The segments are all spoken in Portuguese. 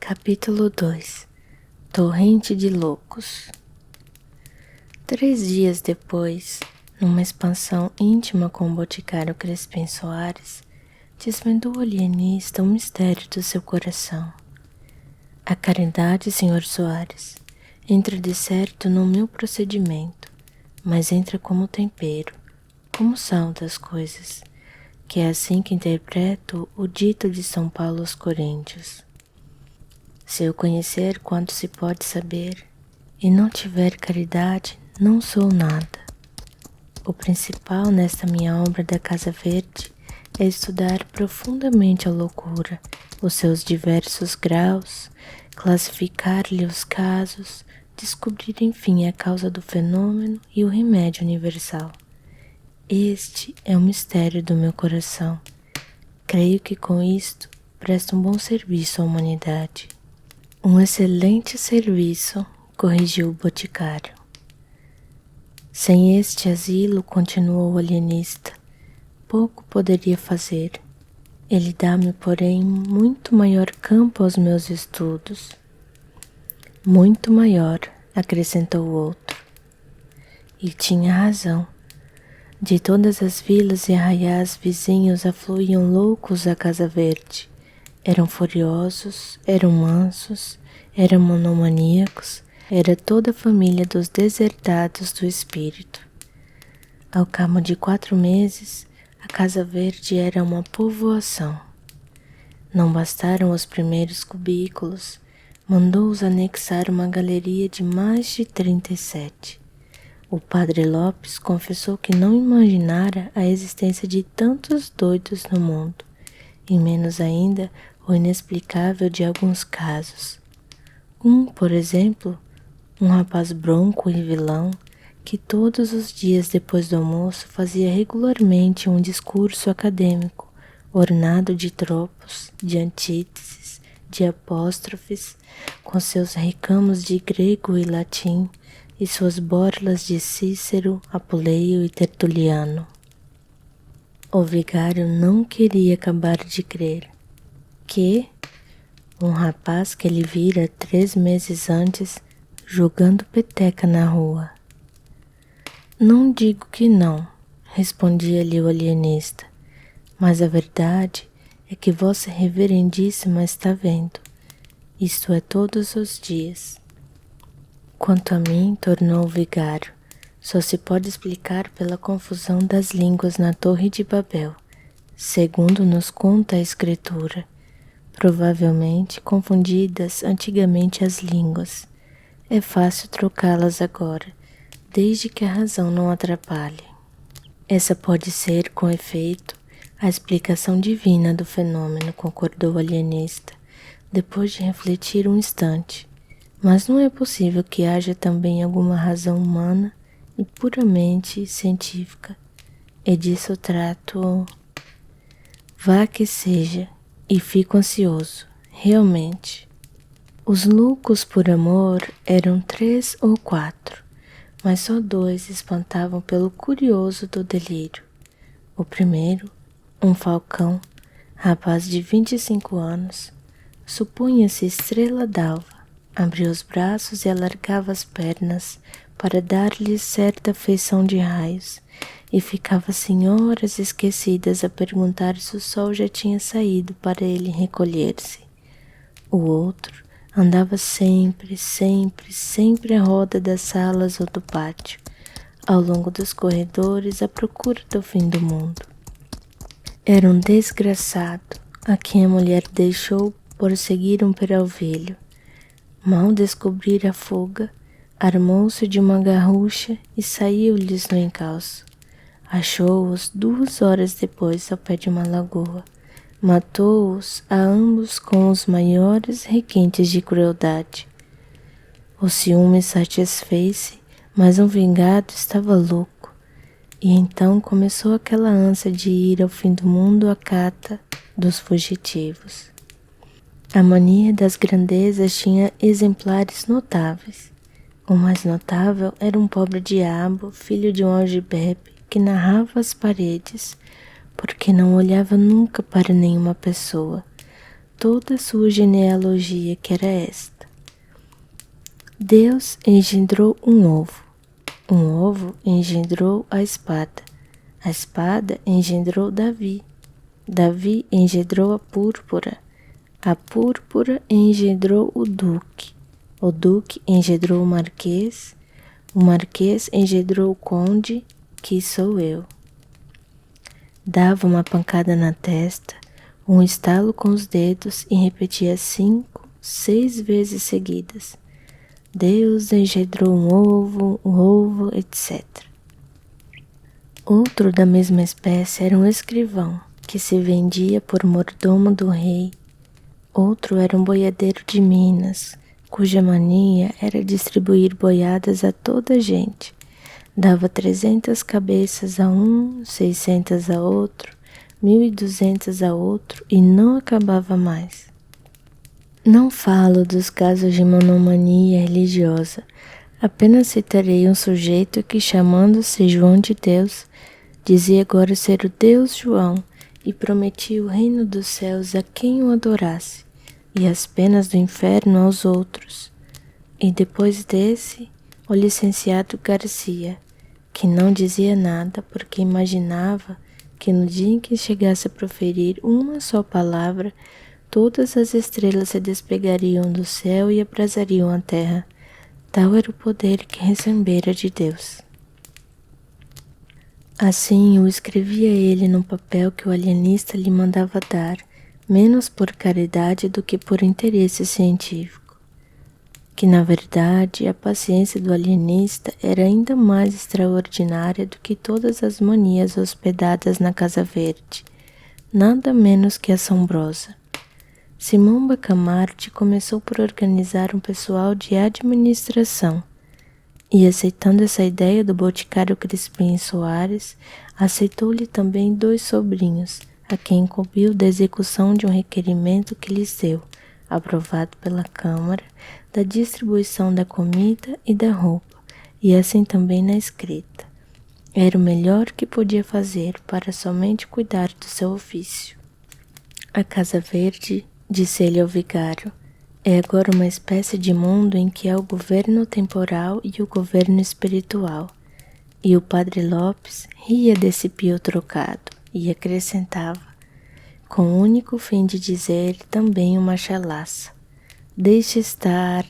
Capítulo 2. Torrente de Loucos. 3 dias depois, numa expansão íntima com o boticário Crispim Soares, desvendou o alienista o mistério do seu coração. A caridade, Sr. Soares, entra de certo no meu procedimento, mas entra como tempero, como sal das coisas, que é assim que interpreto o dito de São Paulo aos Coríntios. Se eu conhecer quanto se pode saber, e não tiver caridade, não sou nada. O principal nesta minha obra da Casa Verde é estudar profundamente a loucura, os seus diversos graus, classificar-lhe os casos, descobrir enfim a causa do fenômeno e o remédio universal. Este é o mistério do meu coração. Creio que com isto presto um bom serviço à humanidade. Um excelente serviço, corrigiu o boticário. Sem este asilo, continuou o alienista, pouco poderia fazer. Ele dá-me, porém, muito maior campo aos meus estudos. Muito maior, acrescentou o outro. E tinha razão. De todas as vilas e arraiais vizinhos afluíam loucos à Casa Verde. Eram furiosos, eram mansos, eram monomaníacos, era toda a família dos desertados do espírito. Ao cabo de 4 meses, a Casa Verde era uma povoação. Não bastaram os primeiros cubículos, mandou-os anexar uma galeria de mais de 37. O padre Lopes confessou que não imaginara a existência de tantos doidos no mundo, e menos ainda o inexplicável de alguns casos. Por exemplo, um rapaz bronco e vilão, que todos os dias depois do almoço fazia regularmente um discurso acadêmico, ornado de tropos, de antíteses, de apóstrofes, com seus recamos de grego e latim e suas borlas de Cícero, Apuleio e Tertuliano. O vigário não queria acabar de crer que um rapaz que ele vira 3 meses antes jogando peteca na rua. Não digo que não, respondia-lhe o alienista, mas a verdade é que Vossa Reverendíssima está vendo. Isto é todos os dias. Quanto a mim, tornou o vigário, só se pode explicar pela confusão das línguas na Torre de Babel, segundo nos conta a Escritura, provavelmente confundidas antigamente as línguas. É fácil trocá-las agora, desde que a razão não atrapalhe. Essa pode ser, com efeito, a explicação divina do fenômeno, concordou o alienista, depois de refletir um instante. Mas não é possível que haja também alguma razão humana e puramente científica. E disso trato. Vá que seja, e fico ansioso, realmente. Os loucos por amor eram 3 ou 4, mas só 2 espantavam pelo curioso do delírio. O primeiro, um falcão, rapaz de 25 anos, supunha-se estrela d'alva, abria os braços e alargava as pernas para dar-lhe certa feição de raios, e ficava horas esquecidas a perguntar se o sol já tinha saído para ele recolher-se. O outro andava sempre à roda das salas ou do pátio, ao longo dos corredores à procura do fim do mundo. Era um desgraçado a quem a mulher deixou por seguir um peralvilho. Mal descobrira a fuga, armou-se de uma garrucha e saiu-lhes no encalço. Achou-os 2 horas depois ao pé de uma lagoa. Matou-os a ambos com os maiores requintes de crueldade. O ciúme satisfez-se, mas um vingado estava louco, e então começou aquela ânsia de ir ao fim do mundo à cata dos fugitivos. A mania das grandezas tinha exemplares notáveis. O mais notável era um pobre diabo, filho de um algibebe, que narrava as paredes, porque não olhava nunca para nenhuma pessoa, toda a sua genealogia, que era esta. Deus engendrou um ovo engendrou a espada engendrou Davi engendrou a púrpura engendrou o duque engendrou o marquês engendrou o conde, que sou eu. Dava uma pancada na testa, um estalo com os dedos e repetia 5, 6 vezes seguidas. Deus engendrou um ovo, etc. Outro da mesma espécie era um escrivão, que se vendia por mordomo do rei. Outro era um boiadeiro de Minas, cuja mania era distribuir boiadas a toda a gente. Dava 300 cabeças a um, 600 a outro, 1.200 a outro e não acabava mais. Não falo dos casos de monomania religiosa, apenas citarei um sujeito que, chamando-se João de Deus, dizia agora ser o Deus João e prometia o reino dos céus a quem o adorasse e as penas do inferno aos outros. E depois desse, o licenciado Garcia, que não dizia nada porque imaginava que no dia em que chegasse a proferir uma só palavra, todas as estrelas se despegariam do céu e abrasariam a terra. Tal era o poder que recebera de Deus. Assim o escrevia ele no papel que o alienista lhe mandava dar, menos por caridade do que por interesse científico. Que, na verdade, a paciência do alienista era ainda mais extraordinária do que todas as manias hospedadas na Casa Verde, nada menos que assombrosa. Simão Bacamarte começou por organizar um pessoal de administração e, aceitando essa ideia do boticário Crispim Soares, aceitou-lhe também 2 sobrinhos, a quem incumbiu da execução de um requerimento que lhes deu, aprovado pela Câmara, da distribuição da comida e da roupa, e assim também na escrita. Era o melhor que podia fazer para somente cuidar do seu ofício. A Casa Verde, disse ele ao vigário, é agora uma espécie de mundo em que há o governo temporal e o governo espiritual. E o padre Lopes ria desse pio trocado e acrescentava, com o único fim de dizer também uma chalaça: deixe estar,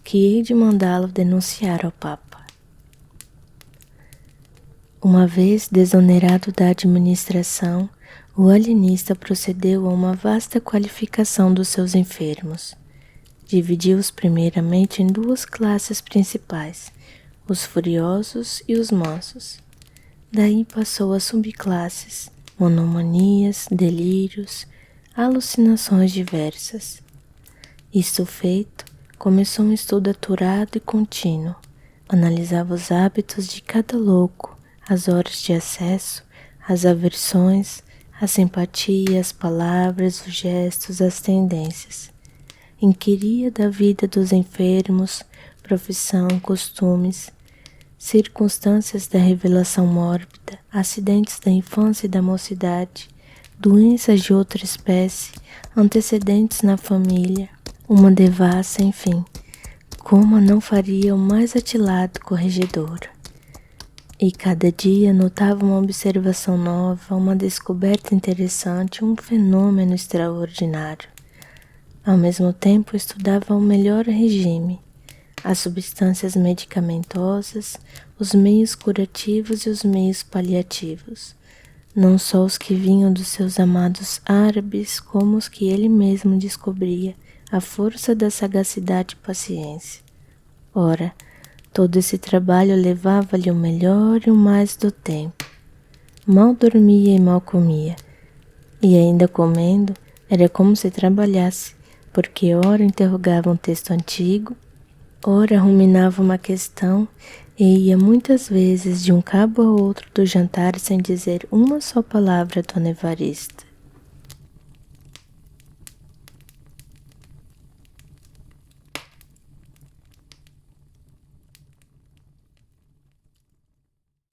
que hei de mandá-lo denunciar ao Papa. Uma vez desonerado da administração, o alienista procedeu a uma vasta qualificação dos seus enfermos. Dividiu-os primeiramente em 2 classes principais, os furiosos e os mansos. Daí passou a subclasses, monomanias, delírios, alucinações diversas. Isto feito, começou um estudo aturado e contínuo. Analisava os hábitos de cada louco, as horas de acesso, as aversões, a simpatia, as palavras, os gestos, as tendências. Inquiria da vida dos enfermos, profissão, costumes, circunstâncias da revelação mórbida, acidentes da infância e da mocidade, doenças de outra espécie, antecedentes na família, uma devassa, enfim, como a não faria o mais atilado corregedor. E cada dia notava uma observação nova, uma descoberta interessante, um fenômeno extraordinário. Ao mesmo tempo estudava o melhor regime, as substâncias medicamentosas, os meios curativos e os meios paliativos, não só os que vinham dos seus amados árabes, como os que ele mesmo descobria, à força da sagacidade e paciência. Ora, todo esse trabalho levava-lhe o melhor e o mais do tempo. Mal dormia e mal comia, e ainda comendo era como se trabalhasse, porque ora interrogava um texto antigo, ora ruminava uma questão e ia muitas vezes de um cabo a outro do jantar sem dizer uma só palavra a Dona Evarista.